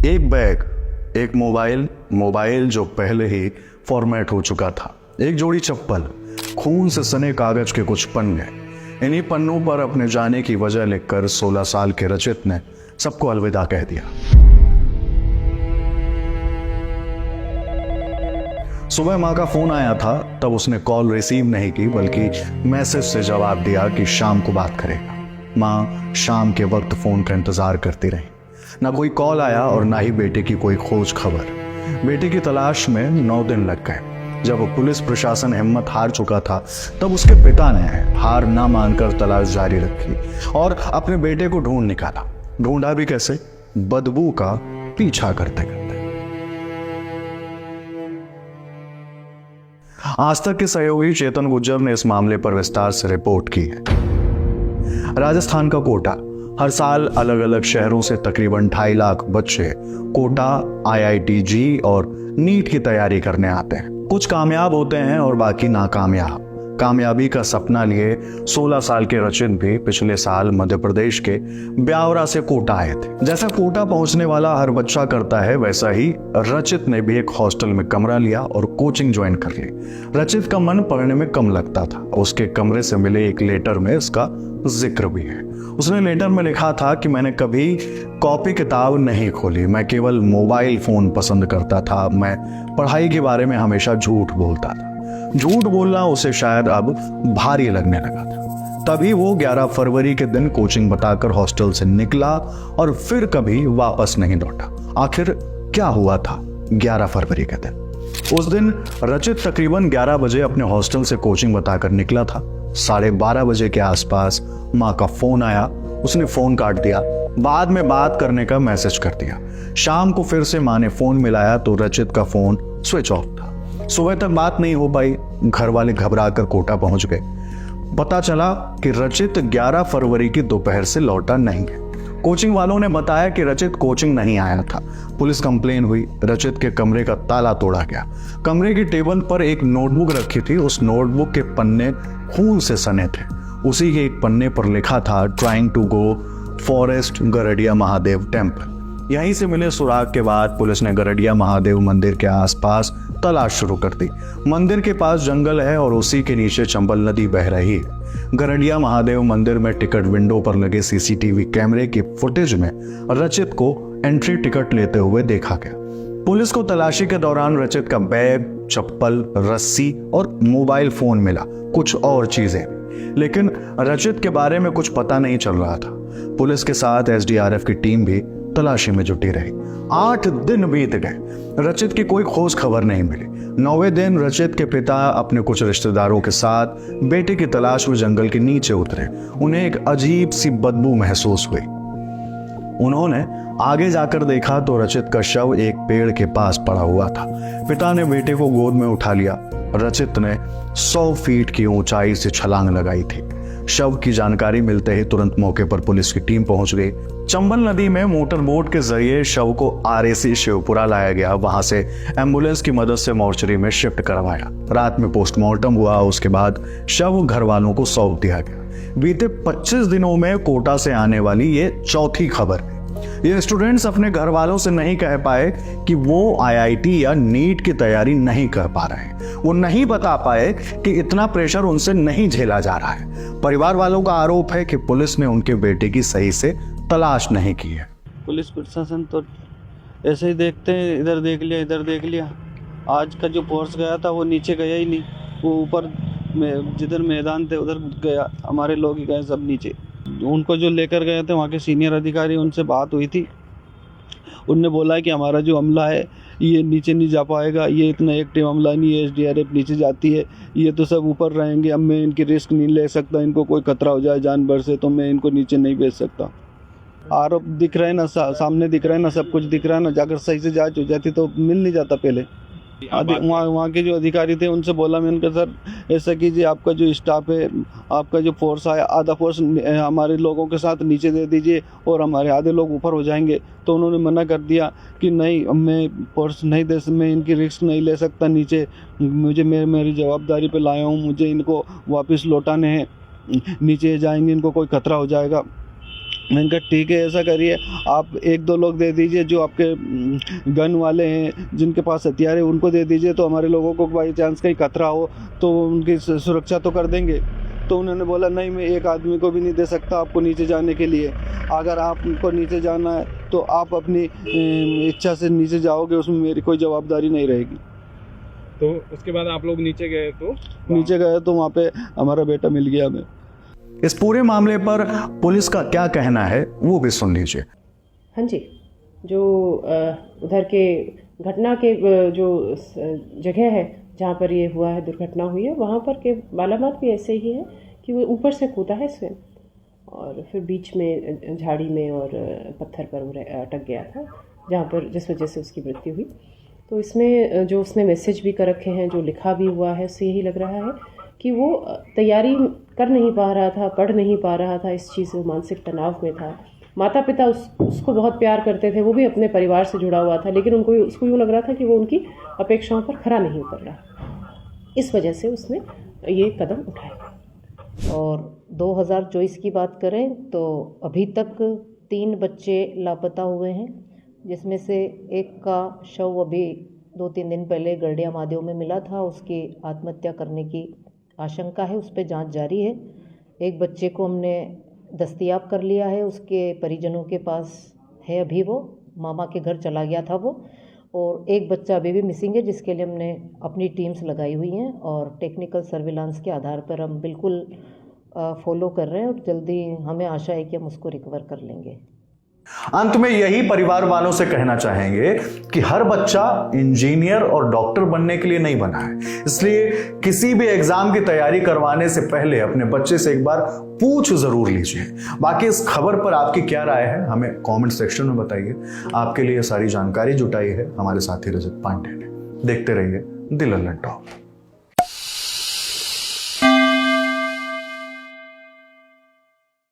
एक बैग, एक मोबाइल जो पहले ही फॉर्मेट हो चुका था, एक जोड़ी चप्पल, खून से सने कागज के कुछ पन्ने। इन्हीं पन्नों पर अपने जाने की वजह लिखकर 16 साल के रचित ने सबको अलविदा कह दिया। सुबह माँ का फोन आया था, तब उसने कॉल रिसीव नहीं की बल्कि मैसेज से जवाब दिया कि शाम को बात करेगा। माँ शाम के वक्त फोन का इंतजार करती रही। ना कोई कॉल आया और ना ही बेटे की कोई खोज खबर। बेटे की तलाश में 9 दिन लग गए। जब पुलिस प्रशासन हिम्मत हार चुका था, तब उसके पिता ने हार ना मानकर तलाश जारी रखी और अपने बेटे को ढूंढ निकाला। ढूंढा भी कैसे? बदबू का पीछा करते करते। आज तक के सहयोगी चेतन गुज्जर ने इस मामले पर विस्तार से रिपोर्ट की है। राजस्थान का कोटा, हर साल अलग अलग शहरों से तकरीबन 2.5 लाख बच्चे कोटा, IIT-JEE और नीट की तैयारी करने आते हैं। कुछ कामयाब होते हैं और बाकी नाकामयाब। कामयाबी का सपना लिए 16 साल के रचित भी पिछले साल मध्य प्रदेश के ब्यावरा से कोटा आए थे। जैसा कोटा पहुंचने वाला हर बच्चा करता है, वैसा ही रचित ने भी एक हॉस्टल में कमरा लिया और कोचिंग ज्वाइन कर ली। रचित का मन पढ़ने में कम लगता था। उसके कमरे से मिले एक लेटर में इसका जिक्र भी है। उसने लेटर में लिखा था कि मैंने कभी कॉपी किताब नहीं खोली, मैं केवल मोबाइल फोन पसंद करता था। मैं पढ़ाई के बारे में हमेशा झूठ बोलता था। झूठ बोलना उसे शायद अब भारी लगने लगा था। तभी वो 11 फरवरी के दिन कोचिंग बताकर हॉस्टल से निकला और फिर कभी वापस नहीं लौटा। आखिर क्या हुआ था 11 फरवरी के दिन? उस दिन रचित तकरीबन 11 बजे अपने हॉस्टल से कोचिंग बताकर निकला था। 12:30 बजे के आसपास माँ का फोन आया। उसने फोन काट दिया, बाद में बात करने का मैसेज कर दिया। शाम को फिर से माँ ने फोन मिलाया तो रचित का फोन स्विच ऑफ था। सुबह तक बात नहीं हो पाई। घर वाले घबराकर कोटा पहुंच गए। पता चला कि रचित 11 फरवरी की दोपहर से लौटा नहीं है। कोचिंग वालों ने बताया कि रचित कोचिंग नहीं आया था। पुलिस कंप्लेन हुई। रचित के कमरे का ताला तोड़ा गया। कमरे की टेबल पर एक नोटबुक रखी थी। उस नोटबुक के पन्ने खून से सने थे। उसी के एक पन्ने पर लिखा था, trying to go forest Garadiya Mahadev temple. यहीं से मिले सुराग के बाद पुलिस ने गरडिया महादेव मंदिर के आसपास तलाश शुरू कर दी। मंदिर के पास जंगल है और उसी के नीचे चंबल नदी बह रही है। गरडिया महादेव मंदिर में टिकट विंडो पर लगे CCTV कैमरे की फुटेज में रचित को एंट्री टिकट लेते हुए देखा गया। पुलिस को तलाशी के दौरान रचित का बैग, चप्पल, रस्सी और मोबाइल फोन मिला, कुछ और चीजें, लेकिन रचित के बारे में कुछ पता नहीं चल रहा था। पुलिस के साथ SDRF की टीम भी तलाशी में जुटी रही। 8 दिन बीत गए, रचित की कोई खोज खबर नहीं मिली। 9वें दिन रचित के पिता अपने कुछ रिश्तेदारों के साथ बेटे की तलाश में जंगल के नीचे उतरे। उन्हें एक अजीब सी बदबू महसूस हुई। उन्होंने आगे जाकर देखा तो रचित का शव एक पेड़ के पास पड़ा हुआ था। पिता ने बेटे को गोद में उठा लिया। रचित ने 100 फीट की ऊंचाई से छलांग लगाई थी। शव की जानकारी मिलते ही तुरंत मौके पर पुलिस की टीम पहुंच गई। चंबल नदी में मोटर बोट के जरिए शव को RAC शिवपुरा लाया गया। वहां से एम्बुलेंस की मदद से मॉर्चरी में शिफ्ट करवाया। रात में पोस्टमार्टम हुआ। उसके बाद शव घर वालों को सौंप दिया गया। बीते 25 दिनों में कोटा से आने वाली ये चौथी खबर है। ये स्टूडेंट्स अपने घर वालों से नहीं कह पाए कि वो IIT या नीट की तैयारी नहीं कर पा रहे हैं। वो नहीं बता पाए कि इतना प्रेशर उनसे नहीं झेला जा रहा है। परिवार वालों का आरोप है कि पुलिस ने उनके बेटे की सही से तलाश नहीं की है। पुलिस प्रशासन तो ऐसे ही देखते हैं, इधर देख लिया, इधर देख लिया। आज का जो फोर्स गया था वो नीचे गया ही नहीं। वो ऊपर जिधर मैदान थे उधर गया। हमारे लोग ही गए सब नीचे। उनको जो लेकर गए थे वहाँ के सीनियर अधिकारी, उनसे बात हुई थी। उनने बोला कि हमारा जो अमला है ये नीचे नहीं जा पाएगा, ये इतना एक्टिव अमला नहीं है, SDRF नीचे जाती है, ये तो सब ऊपर रहेंगे। अब मैं इनकी रिस्क नहीं ले सकता, इनको कोई खतरा हो जाए जानवर से तो मैं इनको नीचे नहीं भेज सकता। आरोप दिख रहे हैं ना, सामने दिख रहा है ना, सब कुछ दिख रहा है ना। जाकर सही से जांच हो जाती तो मिल नहीं जाता पहले। वहाँ के जो अधिकारी थे उनसे बोला मैंने कहा सर ऐसा कीजिए, आपका जो स्टाफ है, आपका जो फोर्स है, आधा फोर्स हमारे लोगों के साथ नीचे दे दीजिए और हमारे आधे लोग ऊपर हो जाएंगे। तो उन्होंने मना कर दिया कि नहीं, मैं फोर्स नहीं दे, मैं इनकी रिस्क नहीं ले सकता नीचे। मुझे मेरी जवाबदारी पे लाया हूँ, मुझे इनको वापस लौटाने हैं। नीचे जाएंगे इनको कोई खतरा हो जाएगा। मैंने कहा ठीक है, ऐसा करिए, आप 1-2 लोग दे दीजिए जो आपके गन वाले हैं, जिनके पास हथियार है, उनको दे दीजिए, तो हमारे लोगों को बाई चांस कहीं खतरा हो तो उनकी सुरक्षा तो कर देंगे। तो उन्होंने बोला नहीं, मैं एक आदमी को भी नहीं दे सकता आपको नीचे जाने के लिए। अगर आपको नीचे जाना है तो आप अपनी इच्छा से नीचे जाओगे, उसमें मेरी कोई जवाबदारी नहीं रहेगी। तो उसके बाद आप लोग नीचे गए तो वहाँ पे हमारा बेटा मिल गया हमें। इस पूरे मामले पर पुलिस का क्या कहना है वो भी सुन लीजिए। हाँ जी, जो उधर के घटना के जो जगह है जहाँ पर ये हुआ है, दुर्घटना हुई है, वहाँ पर के मालामाल भी ऐसे ही है कि वो ऊपर से कूदा है स्वयं और फिर बीच में झाड़ी में और पत्थर पर अटक गया था, जहाँ पर जिस वजह से उसकी मृत्यु हुई। तो इसमें जो उसने मैसेज भी कर रखे हैं, जो लिखा भी हुआ है, उससे यही लग रहा है कि वो तैयारी कर नहीं पा रहा था, पढ़ नहीं पा रहा था, इस चीज़ से मानसिक तनाव में था। माता पिता उसको बहुत प्यार करते थे, वो भी अपने परिवार से जुड़ा हुआ था, लेकिन उसको यूँ लग रहा था कि वो उनकी अपेक्षाओं पर खरा नहीं उतर रहा। इस वजह से उसने ये कदम उठाया। और 2024 की बात करें तो अभी तक 3 बच्चे लापता हुए हैं, जिसमें से एक का शव अभी 2-3 दिन पहले गरडिया महादेव में मिला था। उसकी आत्महत्या करने की आशंका है, उस पर जांच जारी है। एक बच्चे को हमने दस्तयाब कर लिया है, उसके परिजनों के पास है अभी, वो मामा के घर चला गया था वो। और एक बच्चा अभी भी मिसिंग है, जिसके लिए हमने अपनी टीम्स लगाई हुई हैं और टेक्निकल सर्विलांस के आधार पर हम बिल्कुल फॉलो कर रहे हैं और जल्दी हमें आशा है कि हम उसको रिकवर कर लेंगे। अंत में यही परिवार वालों से कहना चाहेंगे कि हर बच्चा इंजीनियर और डॉक्टर बनने के लिए नहीं बना है, इसलिए किसी भी एग्जाम की तैयारी करवाने से पहले अपने बच्चे से एक बार पूछ जरूर लीजिए। बाकी इस खबर पर आपकी क्या राय है हमें कमेंट सेक्शन में बताइए। आपके लिए सारी जानकारी जुटाई है हमारे साथी रजत पांडे ने। देखते रहिए द लल्लन टॉप।